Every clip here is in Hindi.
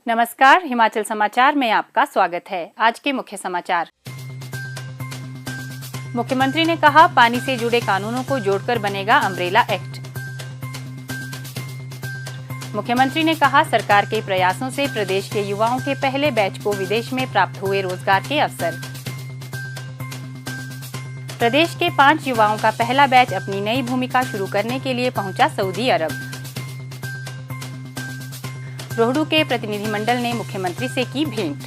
नमस्कार, हिमाचल समाचार में आपका स्वागत है। आज के मुख्य समाचार। मुख्यमंत्री ने कहा, पानी से जुड़े कानूनों को जोड़कर बनेगा अम्ब्रेला एक्ट। मुख्यमंत्री ने कहा, सरकार के प्रयासों से प्रदेश के युवाओं के पहले बैच को विदेश में प्राप्त हुए रोजगार के अवसर। प्रदेश के 5 युवाओं का पहला बैच अपनी नई भूमिका शुरू करने के लिए पहुंचा सऊदी अरब। रोहडू के प्रतिनिधिमंडल ने मुख्यमंत्री से की भेंट।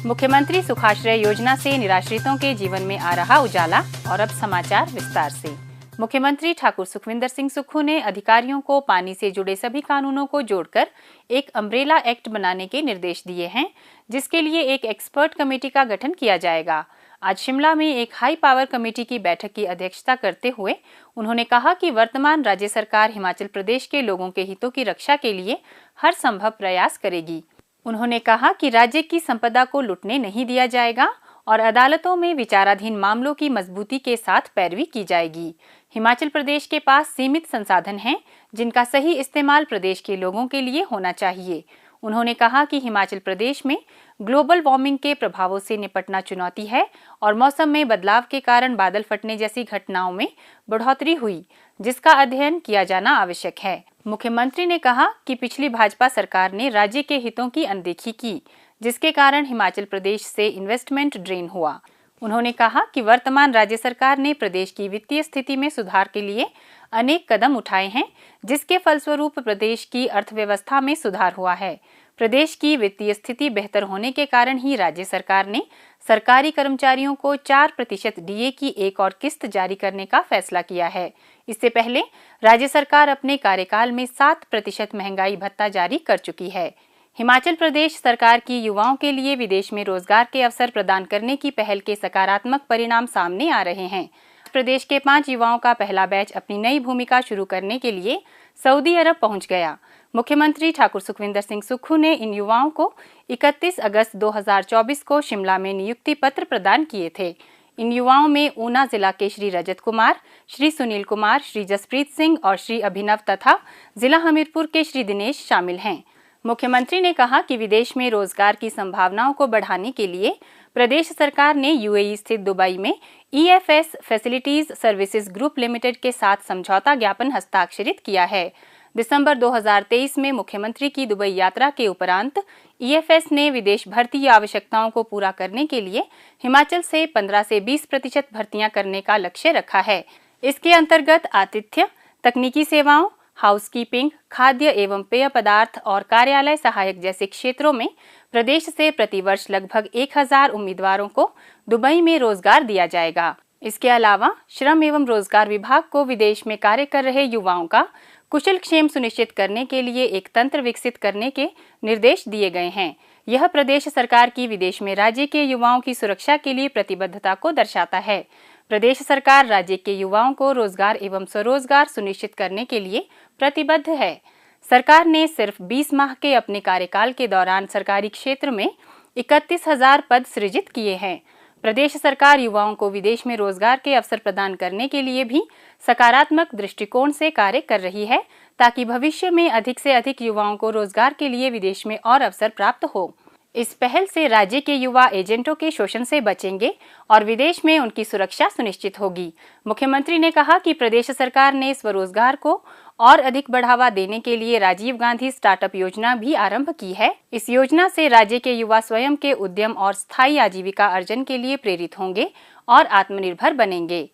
मुख्यमंत्री सुखाश्रय योजना से निराश्रितों के जीवन में आ रहा उजाला। और अब समाचार विस्तार से। मुख्यमंत्री ठाकुर सुखविंदर सिंह सुक्खू ने अधिकारियों को पानी से जुड़े सभी कानूनों को जोड़कर एक अम्ब्रेला एक्ट बनाने के निर्देश दिए हैं, जिसके लिए एक एक्सपर्ट कमेटी का गठन किया जाएगा। आज शिमला में एक हाई पावर कमेटी की बैठक की अध्यक्षता करते हुए उन्होंने कहा कि वर्तमान राज्य सरकार हिमाचल प्रदेश के लोगों के हितों की रक्षा के लिए हर संभव प्रयास करेगी। उन्होंने कहा कि राज्य की संपदा को लुटने नहीं दिया जाएगा और अदालतों में विचाराधीन मामलों की मजबूती के साथ पैरवी की जाएगी। हिमाचल प्रदेश के पास सीमित संसाधन हैं, जिनका सही इस्तेमाल प्रदेश के लोगों के लिए होना चाहिए। उन्होंने कहा कि हिमाचल प्रदेश में ग्लोबल वार्मिंग के प्रभावों से निपटना चुनौती है और मौसम में बदलाव के कारण बादल फटने जैसी घटनाओं में बढ़ोतरी हुई, जिसका अध्ययन किया जाना आवश्यक है। मुख्यमंत्री ने कहा कि पिछली भाजपा सरकार ने राज्य के हितों की अनदेखी की, जिसके कारण हिमाचल प्रदेश से इन्वेस्टमेंट ड्रेन हुआ। उन्होंने कहा कि वर्तमान राज्य सरकार ने प्रदेश की वित्तीय स्थिति में सुधार के लिए अनेक कदम उठाए हैं, जिसके फलस्वरूप प्रदेश की अर्थव्यवस्था में सुधार हुआ है। प्रदेश की वित्तीय स्थिति बेहतर होने के कारण ही राज्य सरकार ने सरकारी कर्मचारियों को 4% डीए की एक और किस्त जारी करने का फैसला किया है। इससे पहले राज्य सरकार अपने कार्यकाल में 7% महंगाई भत्ता जारी कर चुकी है। हिमाचल प्रदेश सरकार की युवाओं के लिए विदेश में रोजगार के अवसर प्रदान करने की पहल के सकारात्मक परिणाम सामने आ रहे हैं। प्रदेश के 5 युवाओं का पहला बैच अपनी नई भूमिका शुरू करने के लिए सऊदी अरब पहुंच गया। मुख्यमंत्री ठाकुर सुखविंदर सिंह सुक्खू ने इन युवाओं को 31 अगस्त 2024 को शिमला में नियुक्ति पत्र प्रदान किए थे। इन युवाओं में ऊना जिला के श्री रजत कुमार, श्री सुनील कुमार, श्री जसप्रीत सिंह और श्री अभिनव तथा जिला हमीरपुर के श्री दिनेश शामिल हैं। मुख्यमंत्री ने कहा कि विदेश में रोजगार की संभावनाओं को बढ़ाने के लिए प्रदेश सरकार ने यूएई स्थित दुबई में EFS facilities services group limited के साथ समझौता ज्ञापन हस्ताक्षरित किया है। दिसंबर 2023 में मुख्यमंत्री की दुबई यात्रा के उपरांत ईएफएस ने विदेश भर्ती आवश्यकताओं को पूरा करने के लिए हिमाचल से 15 से 20% भर्तियां करने का लक्ष्य रखा है। इसके अंतर्गत आतिथ्य, तकनीकी सेवाओं, हाउसकीपिंग, खाद्य एवं पेय पदार्थ और कार्यालय सहायक जैसे क्षेत्रों में प्रदेश से प्रतिवर्ष लगभग 1000 उम्मीदवारों को दुबई में रोजगार दिया जाएगा। इसके अलावा श्रम एवं रोजगार विभाग को विदेश में कार्य कर रहे युवाओं का कुशल क्षेम सुनिश्चित करने के लिए एक तंत्र विकसित करने के निर्देश दिए गए हैं। यह प्रदेश सरकार की विदेश में राज्य के युवाओं की सुरक्षा के लिए प्रतिबद्धता को दर्शाता है। प्रदेश सरकार राज्य के युवाओं को रोजगार एवं स्वरोजगार सुनिश्चित करने के लिए प्रतिबद्ध है। सरकार ने सिर्फ 20 माह के अपने कार्यकाल के दौरान सरकारी क्षेत्र में 31,000 पद सृजित किए हैं। प्रदेश सरकार युवाओं को विदेश में रोजगार के अवसर प्रदान करने के लिए भी सकारात्मक दृष्टिकोण से कार्य कर रही है, ताकि भविष्य में अधिक से अधिक युवाओं को रोजगार के लिए विदेश में और अवसर प्राप्त हो। इस पहल से राज्य के युवा एजेंटों के शोषण से बचेंगे और विदेश में उनकी सुरक्षा सुनिश्चित होगी। मुख्यमंत्री ने कहा कि प्रदेश सरकार ने स्वरोजगार को और अधिक बढ़ावा देने के लिए राजीव गांधी स्टार्टअप योजना भी आरंभ की है। इस योजना से राज्य के युवा स्वयं के उद्यम और स्थायी आजीविका अर्जन के लिए प्रेरित होंगे और आत्मनिर्भर बनेंगे।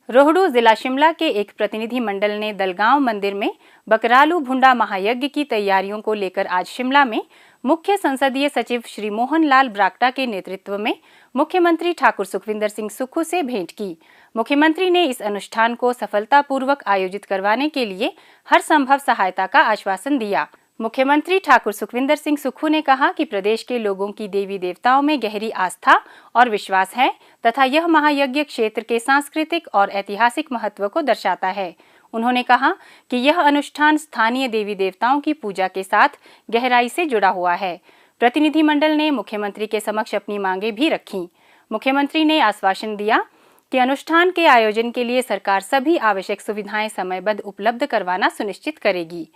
रोहडू जिला शिमला के एक प्रतिनिधि मंडल ने दलगांव मंदिर में बकरालू भुंडा महायज्ञ की तैयारियों को लेकर आज शिमला में मुख्य संसदीय सचिव श्री मोहन लाल ब्राक्टा के नेतृत्व में मुख्यमंत्री ठाकुर सुखविंदर सिंह सुक्खू से भेंट की। मुख्यमंत्री ने इस अनुष्ठान को सफलतापूर्वक आयोजित करवाने के लिए हर संभव सहायता का आश्वासन दिया। मुख्यमंत्री ठाकुर सुखविंदर सिंह सुक्खू ने कहा कि प्रदेश के लोगों की देवी देवताओं में गहरी आस्था और विश्वास है तथा यह महायज्ञ क्षेत्र के सांस्कृतिक और ऐतिहासिक महत्व को दर्शाता है। उन्होंने कहा कि यह अनुष्ठान स्थानीय देवी देवताओं की पूजा के साथ गहराई से जुड़ा हुआ है। प्रतिनिधिमंडल ने मुख्यमंत्री के समक्ष अपनी मांगे भी रखीं। मुख्यमंत्री ने आश्वासन दिया कि अनुष्ठान के आयोजन के लिए सरकार सभी आवश्यक सुविधाएं समयबद्ध उपलब्ध करवाना सुनिश्चित करेगी।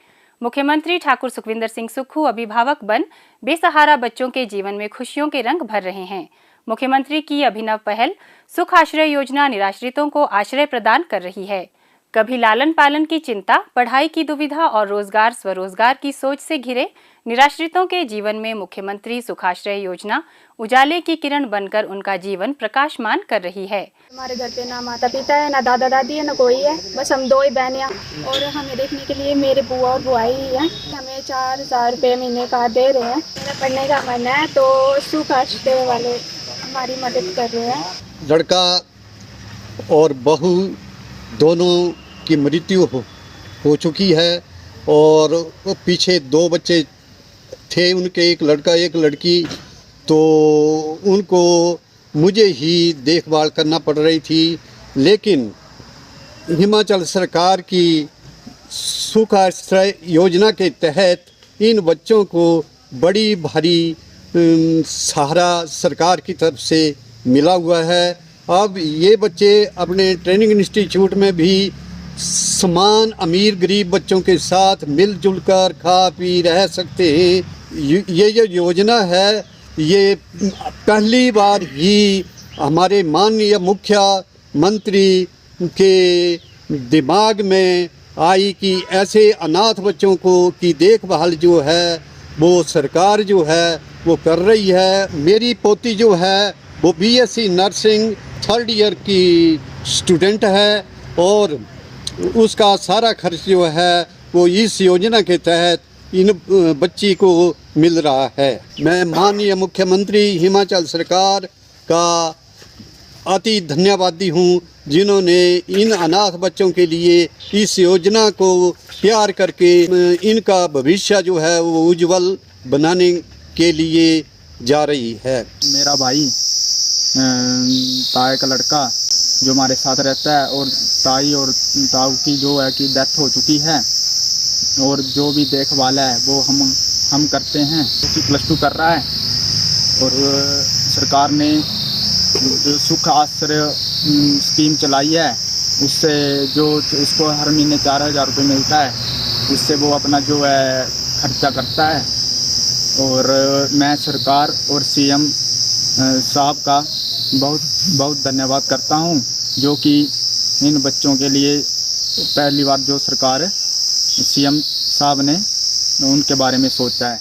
मुख्यमंत्री ठाकुर सुखविंदर सिंह सुक्खू अभिभावक बन बेसहारा बच्चों के जीवन में खुशियों के रंग भर रहे हैं। मुख्यमंत्री की अभिनव पहल सुख आश्रय योजना निराश्रितों को आश्रय प्रदान कर रही है। कभी लालन पालन की चिंता, पढ़ाई की दुविधा और रोजगार स्वरोजगार की सोच से घिरे निराश्रितों के जीवन में मुख्यमंत्री सुखाश्रय योजना उजाले की किरण बनकर उनका जीवन प्रकाशमान कर रही है। हमारे घर पे ना माता पिता है, ना दादा दादी है, ना कोई है, बस हम 2 ही बहन हैं और हमें देखने के लिए मेरे बुआ और बुआई ही है। हमें 4,000 रुपये महीने का दे रहे हैं। मेरा पढ़ने का मन है तो सुखाश्रय वाले हमारी मदद कर रहे हैं। लड़का और बहू दोनों की मृत्यु हो चुकी है और पीछे 2 बच्चे थे उनके, एक लड़का एक लड़की, तो उनको मुझे ही देखभाल करना पड़ रही थी। लेकिन हिमाचल सरकार की सुख आश्रय योजना के तहत इन बच्चों को बड़ी भारी सहारा सरकार की तरफ से मिला हुआ है। अब ये बच्चे अपने ट्रेनिंग इंस्टीट्यूट में भी समान अमीर गरीब बच्चों के साथ मिलजुल कर खा पी रह सकते हैं। ये जो योजना है ये पहली बार ही हमारे माननीय मुख्यमंत्री के दिमाग में आई कि ऐसे अनाथ बच्चों को की देखभाल जो है वो सरकार जो है वो कर रही है। मेरी पोती जो है वो BSc नर्सिंग 3rd ईयर की स्टूडेंट है और उसका सारा खर्च जो है वो इस योजना के तहत इन बच्ची को मिल रहा है। मैं माननीय मुख्यमंत्री हिमाचल सरकार का अति धन्यवादी हूँ जिन्होंने इन अनाथ बच्चों के लिए इस योजना को तैयार करके इनका भविष्य जो है वो उज्जवल बनाने के लिए जा रही है। मेरा भाई ताए का लड़का जो हमारे साथ रहता है और ताई और ताऊ की जो है कि डेथ हो चुकी है और जो भी देखभाल है वो हम करते हैं। +2 कर रहा है और सरकार ने जो सुख आश्रय स्कीम चलाई है उससे जो उसको हर महीने 4,000 रुपये मिलता है, उससे वो अपना जो है खर्चा करता है। और मैं सरकार और CM साहब का बहुत धन्यवाद करता हूं जो कि इन बच्चों के लिए पहली बार जो सरकार CM साहब ने उनके बारे में सोचा है।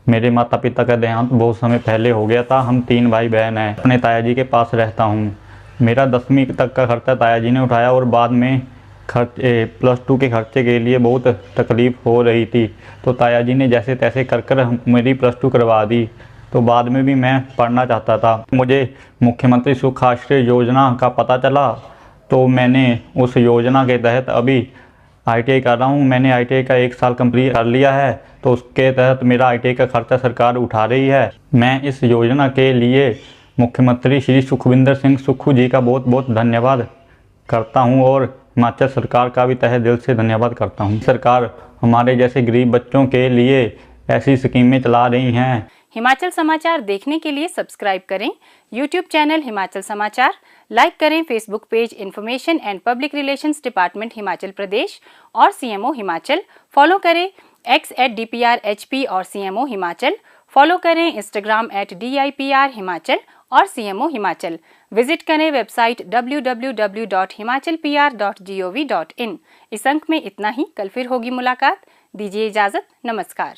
मेरे माता पिता का देहांत बहुत समय पहले हो गया था। हम 3 भाई बहन हैं। अपने ताया जी के पास रहता हूँ। मेरा 10वीं तक का खर्चा ताया जी ने उठाया और बाद में +2 के खर्चे के लिए बहुत तकलीफ़ हो रही थी तो ताया जी ने जैसे तैसे कर मेरी +2 करवा दी। तो बाद में भी मैं पढ़ना चाहता था। मुझे मुख्यमंत्री सुख आश्रय योजना का पता चला तो मैंने उस योजना के तहत अभी ITI कर रहा हूँ। मैंने ITI का 1 साल कंप्लीट कर लिया है तो उसके तहत मेरा ITI का खर्चा सरकार उठा रही है। मैं इस योजना के लिए मुख्यमंत्री श्री सुखविंदर सिंह सुक्खू जी का बहुत धन्यवाद करता हूँ और हिमाचल सरकार का भी तहे दिल से धन्यवाद करता हूँ। सरकार हमारे जैसे गरीब बच्चों के लिए ऐसी स्कीमें चला रही हैं। हिमाचल समाचार देखने के लिए सब्सक्राइब करें YouTube चैनल हिमाचल समाचार, लाइक करें Facebook page information and public relations department Himachal Pradesh और CMO हिमाचल, फॉलो करें X @DPRHP और CMO हिमाचल, फॉलो करें Instagram @DIPR हिमाचल और CMO हिमाचल, विजिट करें वेबसाइट www.himachalpr.gov.in। इस अंक में इतना ही। कल फिर होगी मुलाकात। दीजिए इजाजत। नमस्कार।